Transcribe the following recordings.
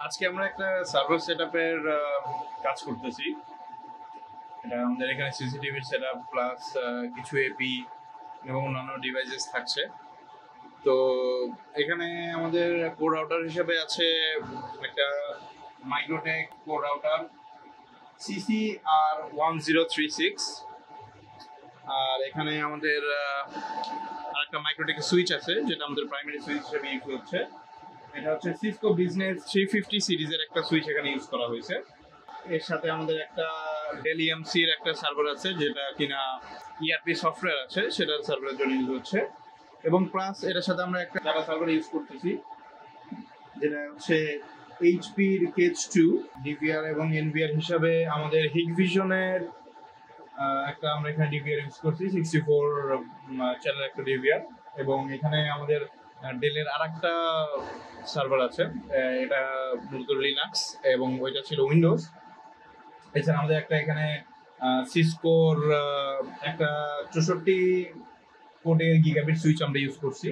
আজকে আমরা একটা সার্ভার সেটআপের কাজ করতেছি। এটা আমাদের এখানে সিসিটিভি সেটআপ প্লাস কিছু এপি এবং অন্যান্য ডিভাইসেস থাকছে। তো এখানে আমাদের কোর রাউটার হিসেবে আছে একটা মাইক্রোটেক কোর রাউটার CCR1036, আর এখানে আমাদের আরেকটা মাইক্রোটেক সুইচ আছে যেটা আমাদের প্রাইমারি সুইচ হিসেবে ইউজ হচ্ছে। এটা হচ্ছে সিসকো বিজনেস 350 সিরিজের একটা সুইচ এখানে ইউজ করা হয়েছে। এর সাথে আমাদের একটা ডেল ইএমসি এর একটা সার্ভার আছে যেটা কিনা ইআরপি সফটওয়্যার আছে, সেটার সার্ভারের জন্য ইউজ হচ্ছে। এবং প্লাস এটার সাথে আমরা একটা ডাটা সার্ভার ইউজ করতেছি যেটা হচ্ছে এইচপির কেজ 2 ডিভিআর এবং এনভিআর হিসাবে আমাদের হিগভিশনের একটা আমরা এখানে ডিভিআর ইউজ করছি 64 চ্যানেল একটা ডিভিআর। এবং এখানে আমাদের ডেলের আরেকটা সার্ভার আছে, এটা মূলত লিনাক্স এবং ওইটা ছিল উইন্ডোজ। এছাড়া আমাদের একটা এখানে সিসকোর একটা 64 কোডের গিগাবিট সুইচ আমরা ইউজ করছি।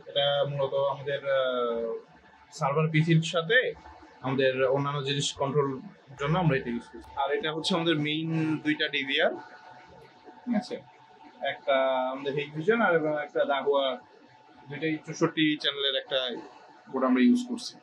এটা মূলত আমাদের সার্ভার পিসির সাথে আমাদের অন্যান্য জিনিস কন্ট্রোল জন্য আমরা এটা ইউজ করছি। আর এটা হচ্ছে আমাদের মেইন দুইটা ডিভিআর, ঠিক আছে, একটা আমাদের হিগভিশন আর এবং একটা দাহুয়া, দুইটাই 64 চ্যানেলের একটা কোড আমরা ইউজ করছি।